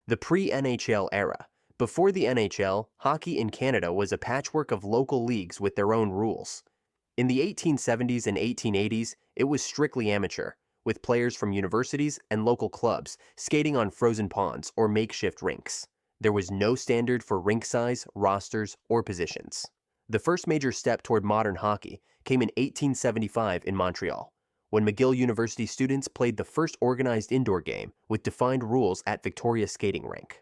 The pre-NHL era. Before the NHL, hockey in Canada was a patchwork of local leagues with their own rules. In the 1870s and 1880s, it was strictly amateur, with players from universities and local clubs skating on frozen ponds or makeshift rinks. There was no standard for rink size, rosters, or positions. The first major step toward modern hockey came in 1875 in Montreal, when McGill University students played the first organized indoor game with defined rules at Victoria Skating Rink.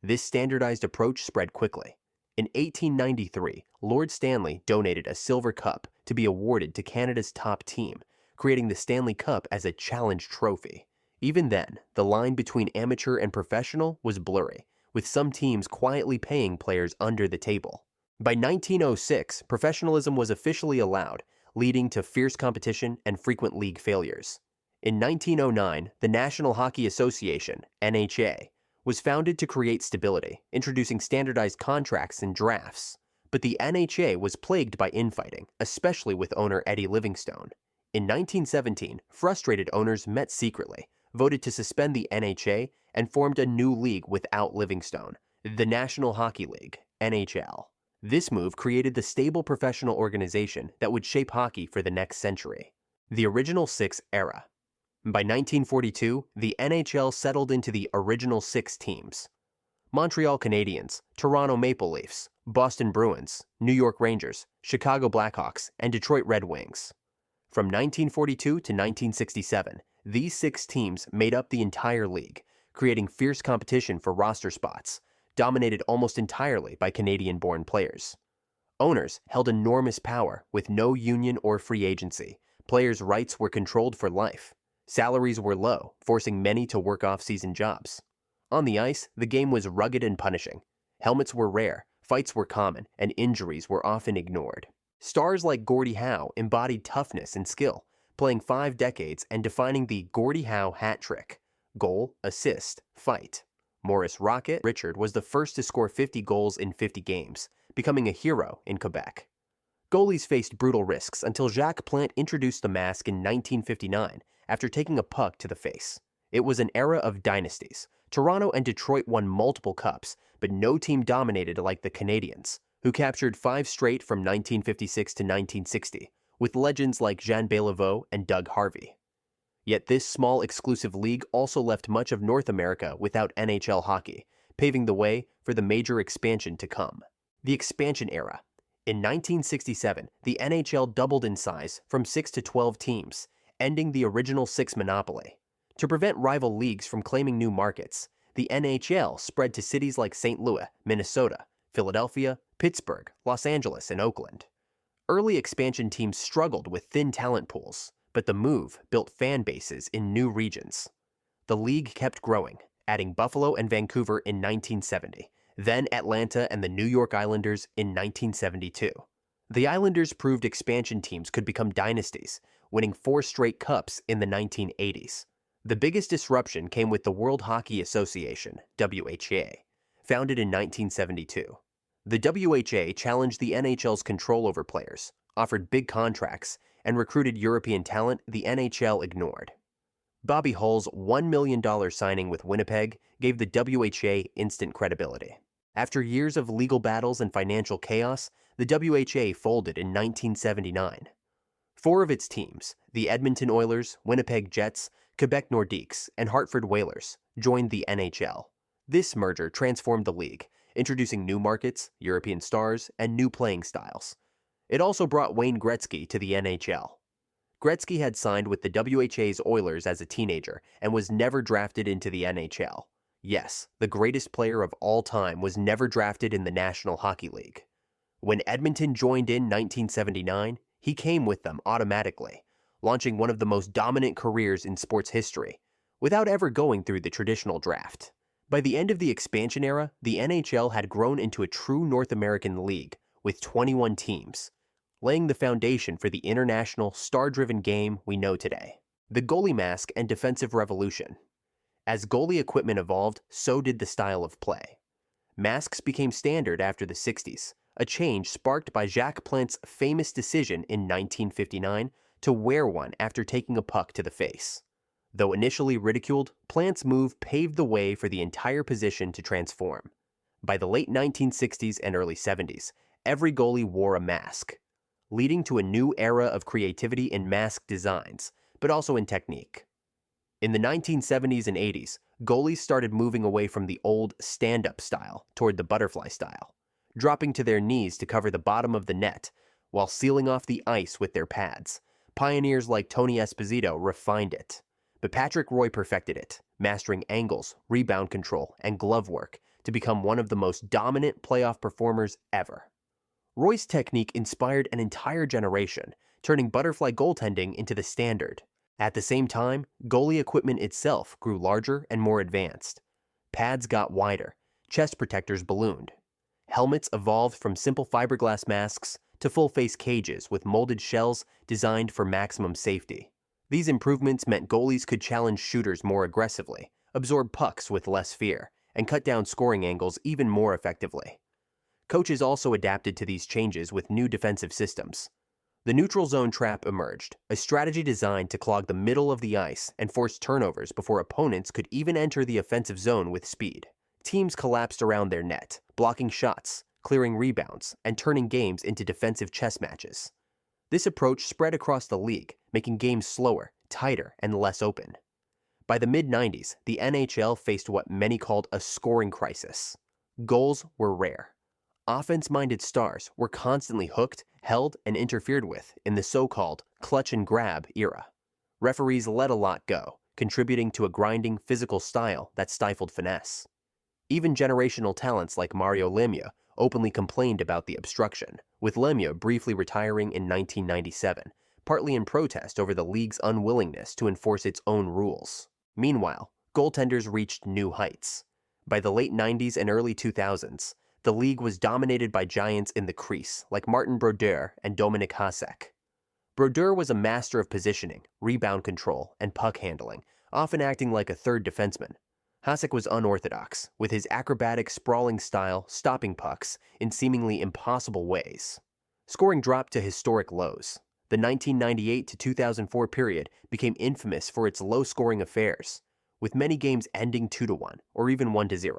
This standardized approach spread quickly. In 1893, Lord Stanley donated a silver cup to be awarded to Canada's top team, creating the Stanley Cup as a challenge trophy. Even then, the line between amateur and professional was blurry, with some teams quietly paying players under the table. By 1906, professionalism was officially allowed, leading to fierce competition and frequent league failures. In 1909, the National Hockey Association, NHA, was founded to create stability, introducing standardized contracts and drafts. But the NHA was plagued by infighting, especially with owner Eddie Livingstone. In 1917, frustrated owners met secretly, voted to suspend the NHA, and formed a new league without Livingstone, the National Hockey League, NHL. This move created the stable professional organization that would shape hockey for the next century. The Original Six era. By 1942, the NHL settled into the original 6 teams: Montreal Canadiens, Toronto Maple Leafs, Boston Bruins, New York Rangers, Chicago Blackhawks, and Detroit Red Wings. From 1942 to 1967, these 6 teams made up the entire league, creating fierce competition for roster spots, dominated almost entirely by Canadian-born players. Owners held enormous power with no union or free agency. Players' rights were controlled for life. Salaries were low, forcing many to work off-season jobs. On the ice, the game was rugged and punishing. Helmets were rare, fights were common, and injuries were often ignored. Stars like Gordie Howe embodied toughness and skill, playing 5 decades and defining the Gordie Howe hat trick: goal, assist, fight. Maurice "Rocket" Richard was the first to score 50 goals in 50 games, becoming a hero in Quebec. Goalies faced brutal risks until Jacques Plante introduced the mask in 1959 after taking a puck to the face. It was an era of dynasties. Toronto and Detroit won multiple cups, but no team dominated like the Canadiens, who captured 5 straight from 1956 to 1960, with legends like Jean Béliveau and Doug Harvey. Yet this small exclusive league also left much of North America without NHL hockey, paving the way for the major expansion to come. The expansion era. In 1967, the NHL doubled in size from 6 to 12 teams, ending the original 6 monopoly. To prevent rival leagues from claiming new markets, the NHL spread to cities like St. Louis, Minnesota, Philadelphia, Pittsburgh, Los Angeles, and Oakland. Early expansion teams struggled with thin talent pools, but the move built fan bases in new regions. The league kept growing, adding Buffalo and Vancouver in 1970, then Atlanta and the New York Islanders in 1972. The Islanders proved expansion teams could become dynasties, winning 4 straight cups in the 1980s. The biggest disruption came with the World Hockey Association, WHA, founded in 1972. The WHA challenged the NHL's control over players, offered big contracts, and recruited European talent the NHL ignored. Bobby Hull's $1 million signing with Winnipeg gave the WHA instant credibility. After years of legal battles and financial chaos, the WHA folded in 1979. 4 of its teams, the Edmonton Oilers, Winnipeg Jets, Quebec Nordiques, and Hartford Whalers, joined the NHL. This merger transformed the league, introducing new markets, European stars, and new playing styles. It also brought Wayne Gretzky to the NHL. Gretzky had signed with the WHA's Oilers as a teenager and was never drafted into the NHL. Yes, the greatest player of all time was never drafted in the National Hockey League. When Edmonton joined in 1979, he came with them automatically, launching one of the most dominant careers in sports history, without ever going through the traditional draft. By the end of the expansion era, the NHL had grown into a true North American league with 21 teams, laying the foundation for the international, star-driven game we know today. The goalie mask and defensive revolution. As goalie equipment evolved, so did the style of play. Masks became standard after the 60s, a change sparked by Jacques Plante's famous decision in 1959 to wear one after taking a puck to the face. Though initially ridiculed, Plant's move paved the way for the entire position to transform. By the late 1960s and early 70s, every goalie wore a mask, leading to a new era of creativity in mask designs, but also in technique. In the 1970s and 80s, goalies started moving away from the old stand-up style toward the butterfly style, dropping to their knees to cover the bottom of the net while sealing off the ice with their pads. Pioneers like Tony Esposito refined it, but Patrick Roy perfected it, mastering angles, rebound control, and glove work to become one of the most dominant playoff performers ever. Roy's technique inspired an entire generation, turning butterfly goaltending into the standard. At the same time, goalie equipment itself grew larger and more advanced. Pads got wider, chest protectors ballooned. Helmets evolved from simple fiberglass masks to full-face cages with molded shells designed for maximum safety. These improvements meant goalies could challenge shooters more aggressively, absorb pucks with less fear, and cut down scoring angles even more effectively. Coaches also adapted to these changes with new defensive systems. The neutral zone trap emerged, a strategy designed to clog the middle of the ice and force turnovers before opponents could even enter the offensive zone with speed. Teams collapsed around their net, blocking shots, clearing rebounds, and turning games into defensive chess matches. This approach spread across the league, making games slower, tighter, and less open. By the mid-90s, the NHL faced what many called a scoring crisis. Goals were rare. Offense-minded stars were constantly hooked, held, and interfered with in the so-called clutch-and-grab era. Referees let a lot go, contributing to a grinding physical style that stifled finesse. Even generational talents like Mario Lemieux openly complained about the obstruction, with Lemieux briefly retiring in 1997, partly in protest over the league's unwillingness to enforce its own rules. Meanwhile, goaltenders reached new heights. By the late 90s and early 2000s, the league was dominated by giants in the crease like Martin Brodeur and Dominik Hasek. Brodeur was a master of positioning, rebound control, and puck handling, often acting like a third defenseman. Hasek was unorthodox, with his acrobatic, sprawling style stopping pucks in seemingly impossible ways. Scoring dropped to historic lows. The 1998 to 2004 period became infamous for its low-scoring affairs, with many games ending 2-1 or even 1-0.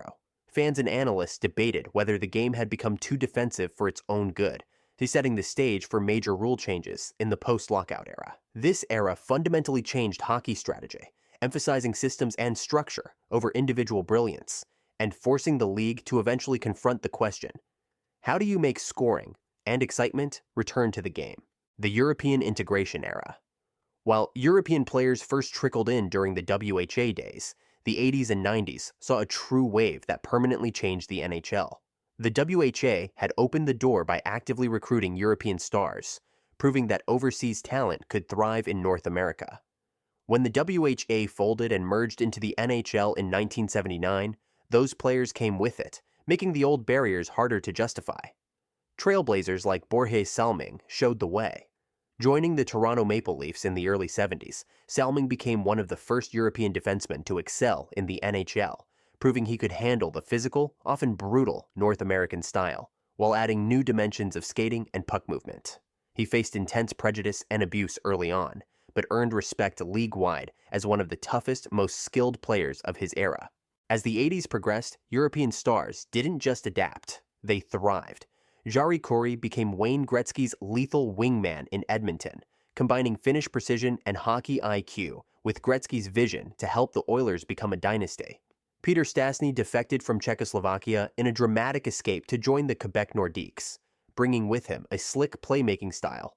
Fans and analysts debated whether the game had become too defensive for its own good, setting the stage for major rule changes in the post-lockout era. This era fundamentally changed hockey strategy, emphasizing systems and structure over individual brilliance, and forcing the league to eventually confront the question, how do you make scoring and excitement return to the game? The European integration era. While European players first trickled in during the WHA days, the 80s and 90s saw a true wave that permanently changed the NHL. The WHA had opened the door by actively recruiting European stars, proving that overseas talent could thrive in North America. When the WHA folded and merged into the NHL in 1979, those players came with it, making the old barriers harder to justify. Trailblazers like Borje Salming showed the way. Joining the Toronto Maple Leafs in the early 70s, Salming became one of the first European defensemen to excel in the NHL, proving he could handle the physical, often brutal, North American style, while adding new dimensions of skating and puck movement. He faced intense prejudice and abuse early on, but earned respect league-wide as one of the toughest, most skilled players of his era. As the 80s progressed, European stars didn't just adapt, they thrived. Jari Kurri became Wayne Gretzky's lethal wingman in Edmonton, combining Finnish precision and hockey IQ with Gretzky's vision to help the Oilers become a dynasty. Peter Stastny defected from Czechoslovakia in a dramatic escape to join the Quebec Nordiques, bringing with him a slick playmaking style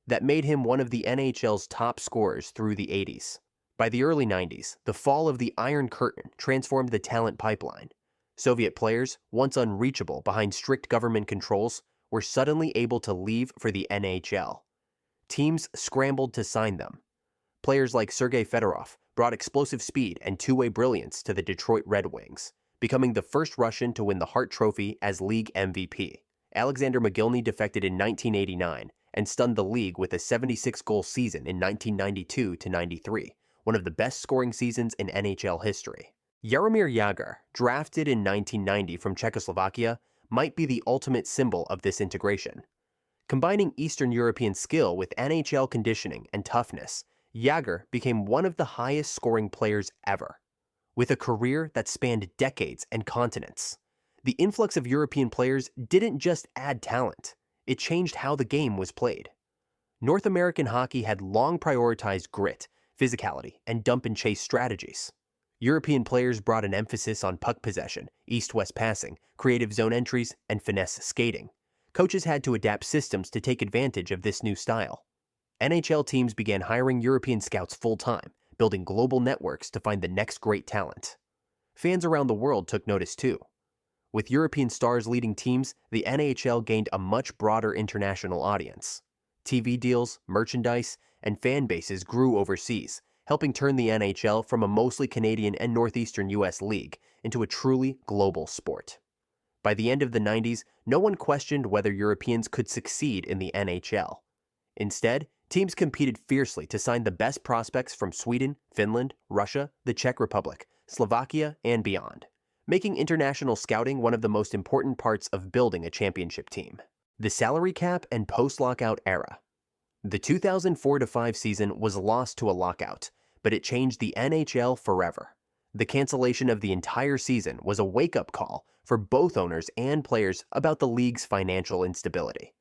that made him one of the NHL's top scorers through the 80s. By the early 90s, the fall of the Iron Curtain transformed the talent pipeline. Soviet players, once unreachable behind strict government controls, were suddenly able to leave for the NHL. Teams scrambled to sign them. Players like Sergei Fedorov brought explosive speed and two-way brilliance to the Detroit Red Wings, becoming the first Russian to win the Hart Trophy as league MVP. Alexander Mogilny defected in 1989 and stunned the league with a 76-goal season in 1992-93, one of the best scoring seasons in NHL history. Jaromir Jagr, drafted in 1990 from Czechoslovakia, might be the ultimate symbol of this integration. Combining Eastern European skill with NHL conditioning and toughness, Jagr became one of the highest scoring players ever, with a career that spanned decades and continents. The influx of European players didn't just add talent, it changed how the game was played. North American hockey had long prioritized grit, physicality, and dump-and-chase strategies. European players brought an emphasis on puck possession, east-west passing, creative zone entries, and finesse skating. Coaches had to adapt systems to take advantage of this new style. NHL teams began hiring European scouts full-time, building global networks to find the next great talent. Fans around the world took notice too. With European stars leading teams, the NHL gained a much broader international audience. TV deals, merchandise, and fan bases grew overseas, helping turn the NHL from a mostly Canadian and Northeastern U.S. league into a truly global sport. By the end of the 90s, no one questioned whether Europeans could succeed in the NHL. Instead, teams competed fiercely to sign the best prospects from Sweden, Finland, Russia, the Czech Republic, Slovakia, and beyond, making international scouting one of the most important parts of building a championship team. The salary cap and post-lockout era. The 2004-05 season was lost to a lockout, but it changed the NHL forever. The cancellation of the entire season was a wake-up call for both owners and players about the league's financial instability.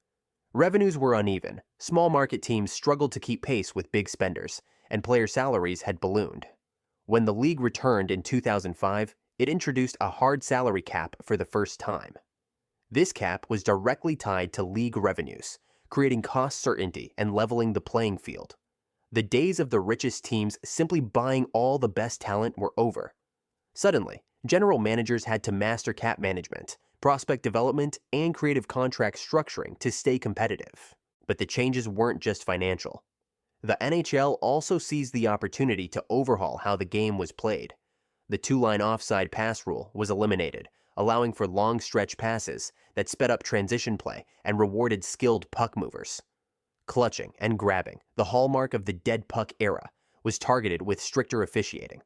Revenues were uneven, small market teams struggled to keep pace with big spenders, and player salaries had ballooned. When the league returned in 2005, it introduced a hard salary cap for the first time. This cap was directly tied to league revenues, creating cost certainty and leveling the playing field. The days of the richest teams simply buying all the best talent were over. Suddenly, general managers had to master cap management, prospect development, and creative contract structuring to stay competitive. But the changes weren't just financial. The NHL also seized the opportunity to overhaul how the game was played. The two-line offside pass rule was eliminated, allowing for long stretch passes that sped up transition play and rewarded skilled puck movers. Clutching and grabbing, the hallmark of the dead puck era, was targeted with stricter officiating.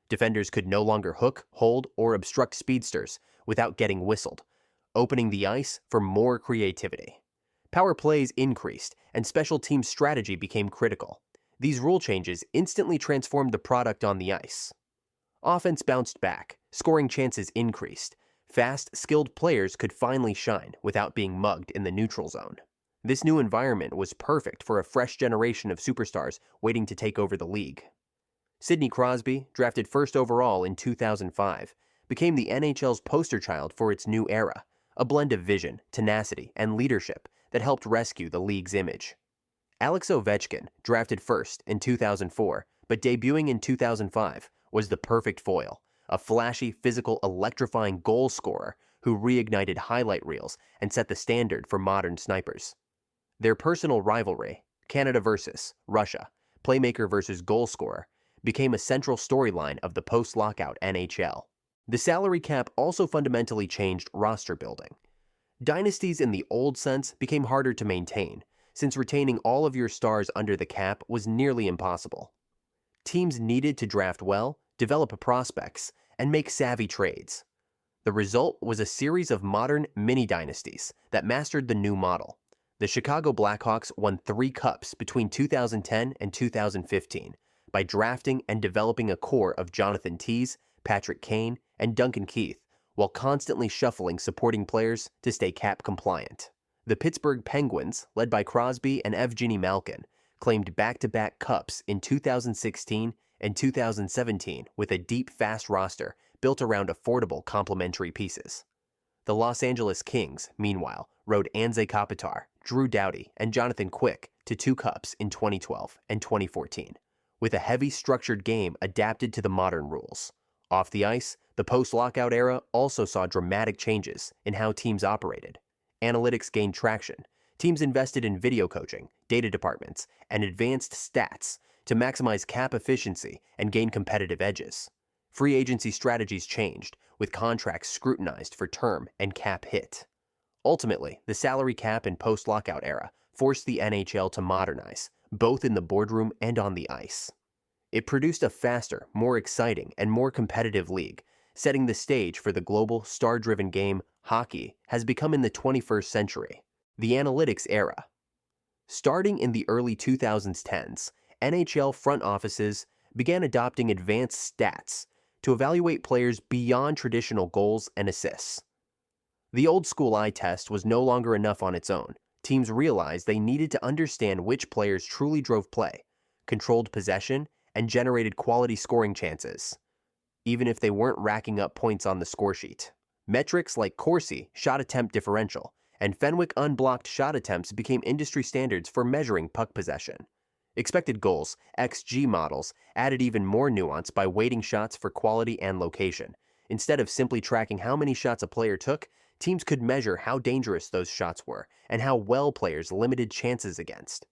Defenders could no longer hook, hold, or obstruct speedsters without getting whistled, opening the ice for more creativity. Power plays increased, and special team strategy became critical. These rule changes instantly transformed the product on the ice. Offense bounced back, scoring chances increased. Fast, skilled players could finally shine without being mugged in the neutral zone. This new environment was perfect for a fresh generation of superstars waiting to take over the league. Sidney Crosby, drafted first overall in 2005, became the NHL's poster child for its new era, a blend of vision, tenacity, and leadership that helped rescue the league's image. Alex Ovechkin, drafted first in 2004, but debuting in 2005, was the perfect foil, a flashy, physical, electrifying goal scorer who reignited highlight reels and set the standard for modern snipers. Their personal rivalry, Canada versus Russia, playmaker versus goal scorer, became a central storyline of the post-lockout NHL. The salary cap also fundamentally changed roster building. Dynasties in the old sense became harder to maintain, since retaining all of your stars under the cap was nearly impossible. Teams needed to draft well, develop prospects, and make savvy trades. The result was a series of modern mini-dynasties that mastered the new model. The Chicago Blackhawks won 3 cups between 2010 and 2015 by drafting and developing a core of Jonathan Toews, Patrick Kane, and Duncan Keith, while constantly shuffling supporting players to stay cap compliant. The Pittsburgh Penguins, led by Crosby and Evgeny Malkin, claimed back-to-back cups in 2016 and 2017 with a deep, fast roster built around affordable complementary pieces. The Los Angeles Kings, meanwhile, rode Anze Kopitar, Drew Doughty, and Jonathan Quick to 2 cups in 2012 and 2014, with a heavy structured game adapted to the modern rules. Off the ice, the post-lockout era also saw dramatic changes in how teams operated. Analytics gained traction. Teams invested in video coaching, data departments, and advanced stats to maximize cap efficiency and gain competitive edges. Free agency strategies changed, with contracts scrutinized for term and cap hit. Ultimately, the salary cap and post-lockout era forced the NHL to modernize, both in the boardroom and on the ice. It produced a faster, more exciting, and more competitive league, setting the stage for the global, star-driven game hockey has become in the 21st century. The analytics era. Starting in the early 2010s, NHL front offices began adopting advanced stats to evaluate players beyond traditional goals and assists. The old school eye test was no longer enough on its own. Teams realized they needed to understand which players truly drove play, controlled possession, and generated quality scoring chances, even if they weren't racking up points on the scoresheet. Metrics like Corsi shot attempt differential and Fenwick unblocked shot attempts became industry standards for measuring puck possession. Expected goals, XG models, added even more nuance by weighting shots for quality and location. Instead of simply tracking how many shots a player took, teams could measure how dangerous those shots were and how well players limited chances against.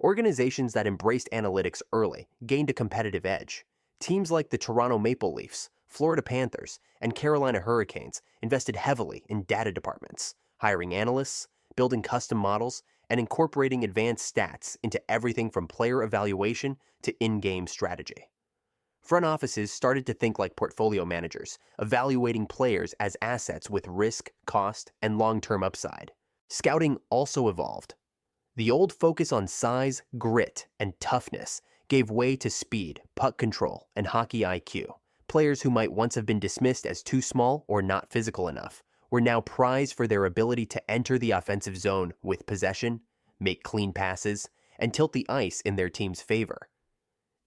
Organizations that embraced analytics early gained a competitive edge. Teams like the Toronto Maple Leafs, Florida Panthers, and Carolina Hurricanes invested heavily in data departments, hiring analysts, building custom models, and incorporating advanced stats into everything from player evaluation to in-game strategy. Front offices started to think like portfolio managers, evaluating players as assets with risk, cost, and long-term upside. Scouting also evolved. The old focus on size, grit, and toughness gave way to speed, puck control, and hockey IQ. Players who might once have been dismissed as too small or not physical enough were now prized for their ability to enter the offensive zone with possession, make clean passes, and tilt the ice in their team's favor.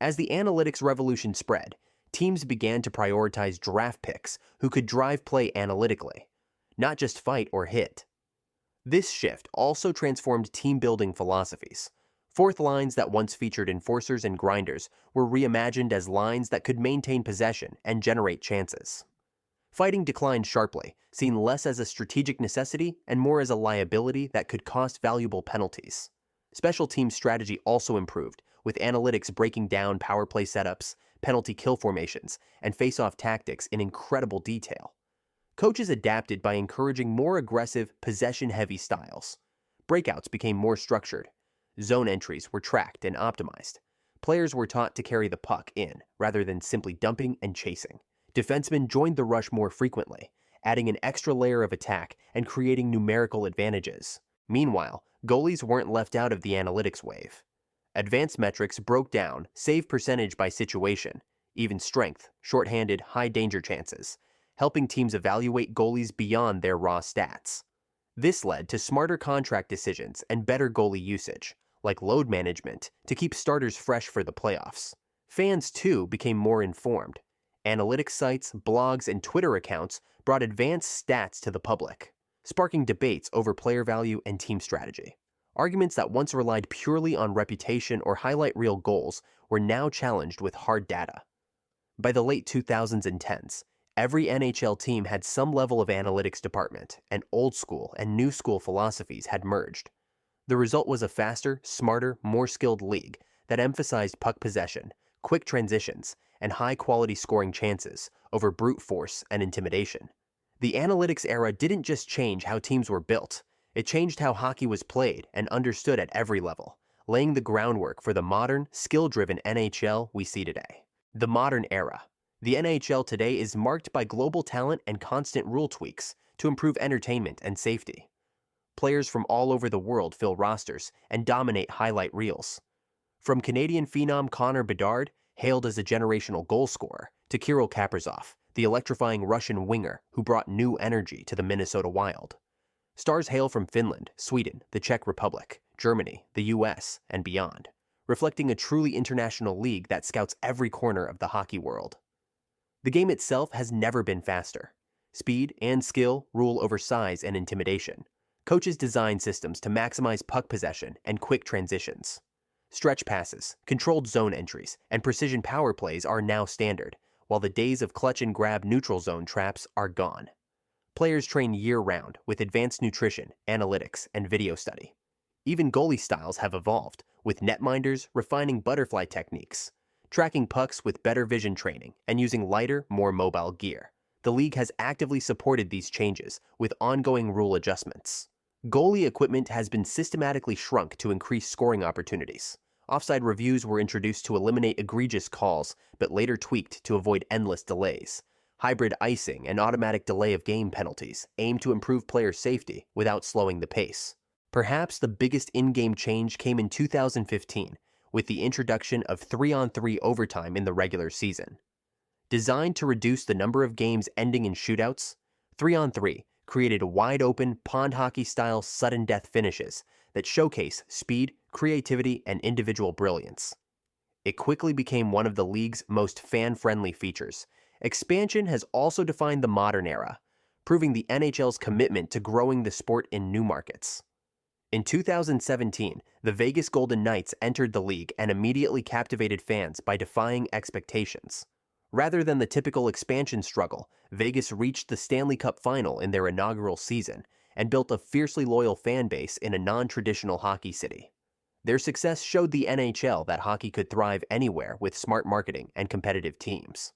As the analytics revolution spread, teams began to prioritize draft picks who could drive play analytically, not just fight or hit. This shift also transformed team-building philosophies. Fourth lines that once featured enforcers and grinders were reimagined as lines that could maintain possession and generate chances. Fighting declined sharply, seen less as a strategic necessity and more as a liability that could cost valuable penalties. Special team strategy also improved, with analytics breaking down power play setups, penalty kill formations, and face-off tactics in incredible detail. Coaches adapted by encouraging more aggressive, possession-heavy styles. Breakouts became more structured. Zone entries were tracked and optimized. Players were taught to carry the puck in, rather than simply dumping and chasing. Defensemen joined the rush more frequently, adding an extra layer of attack and creating numerical advantages. Meanwhile, goalies weren't left out of the analytics wave. Advanced metrics broke down save percentage by situation, even strength, shorthanded, high-danger chances, helping teams evaluate goalies beyond their raw stats. This led to smarter contract decisions and better goalie usage, like load management, to keep starters fresh for the playoffs. Fans, too, became more informed. Analytics sites, blogs, and Twitter accounts brought advanced stats to the public, sparking debates over player value and team strategy. Arguments that once relied purely on reputation or highlight reel goals were now challenged with hard data. By the late 2000s and 10s, every NHL team had some level of analytics department, and old school and new school philosophies had merged. The result was a faster, smarter, more skilled league that emphasized puck possession, quick transitions, and high-quality scoring chances over brute force and intimidation. The analytics era didn't just change how teams were built, it changed how hockey was played and understood at every level, laying the groundwork for the modern, skill-driven NHL we see today. The modern era. The NHL today is marked by global talent and constant rule tweaks to improve entertainment and safety. Players from all over the world fill rosters and dominate highlight reels. From Canadian phenom Connor Bedard, hailed as a generational goal scorer, to Kirill Kaprizov, the electrifying Russian winger who brought new energy to the Minnesota Wild. Stars hail from Finland, Sweden, the Czech Republic, Germany, the US, and beyond, reflecting a truly international league that scouts every corner of the hockey world. The game itself has never been faster. Speed and skill rule over size and intimidation. Coaches design systems to maximize puck possession and quick transitions. Stretch passes, controlled zone entries, and precision power plays are now standard, while the days of clutch and grab neutral zone traps are gone. Players train year-round with advanced nutrition, analytics, and video study. Even goalie styles have evolved, with netminders refining butterfly techniques, tracking pucks with better vision training, and using lighter, more mobile gear. The league has actively supported these changes with ongoing rule adjustments. Goalie equipment has been systematically shrunk to increase scoring opportunities. Offside reviews were introduced to eliminate egregious calls, but later tweaked to avoid endless delays. Hybrid icing and automatic delay of game penalties aim to improve player safety without slowing the pace. Perhaps the biggest in-game change came in 2015, with the introduction of 3-on-3 overtime in the regular season. Designed to reduce the number of games ending in shootouts, 3-on-3 created wide-open pond hockey-style sudden death finishes that showcase speed, creativity, and individual brilliance. It quickly became one of the league's most fan-friendly features. Expansion has also defined the modern era, proving the NHL's commitment to growing the sport in new markets. In 2017, the Vegas Golden Knights entered the league and immediately captivated fans by defying expectations. Rather than the typical expansion struggle, Vegas reached the Stanley Cup final in their inaugural season and built a fiercely loyal fan base in a non-traditional hockey city. Their success showed the NHL that hockey could thrive anywhere with smart marketing and competitive teams.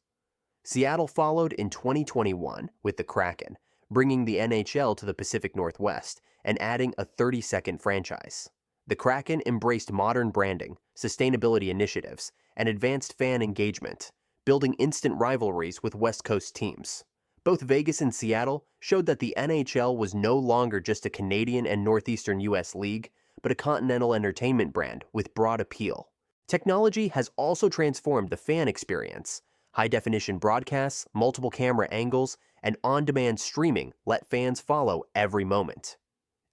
Seattle followed in 2021 with the Kraken, bringing the NHL to the Pacific Northwest and adding a 30-second franchise. The Kraken embraced modern branding, sustainability initiatives, and advanced fan engagement, building instant rivalries with West Coast teams. Both Vegas and Seattle showed that the NHL was no longer just a Canadian and Northeastern U.S. league, but a continental entertainment brand with broad appeal. Technology has also transformed the fan experience. High-definition broadcasts, multiple camera angles, and on-demand streaming let fans follow every moment.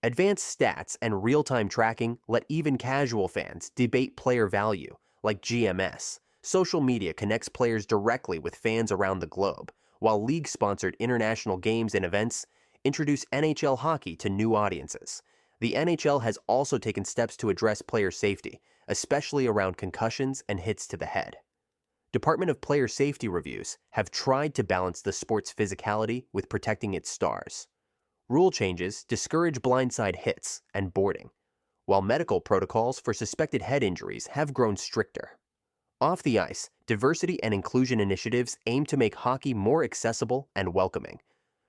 Advanced stats and real-time tracking let even casual fans debate player value, like GMS. Social media connects players directly with fans around the globe, while league-sponsored international games and events introduce NHL hockey to new audiences. The NHL has also taken steps to address player safety, especially around concussions and hits to the head. Department of Player Safety reviews have tried to balance the sport's physicality with protecting its stars. Rule changes discourage blindside hits and boarding, while medical protocols for suspected head injuries have grown stricter. Off the ice, diversity and inclusion initiatives aim to make hockey more accessible and welcoming.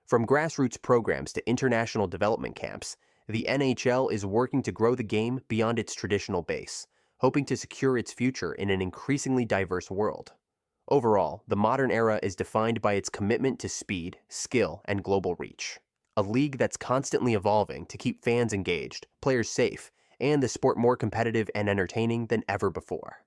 From grassroots programs to international development camps, the NHL is working to grow the game beyond its traditional base, hoping to secure its future in an increasingly diverse world. Overall, the modern era is defined by its commitment to speed, skill, and global reach. A league that's constantly evolving to keep fans engaged, players safe, and the sport more competitive and entertaining than ever before.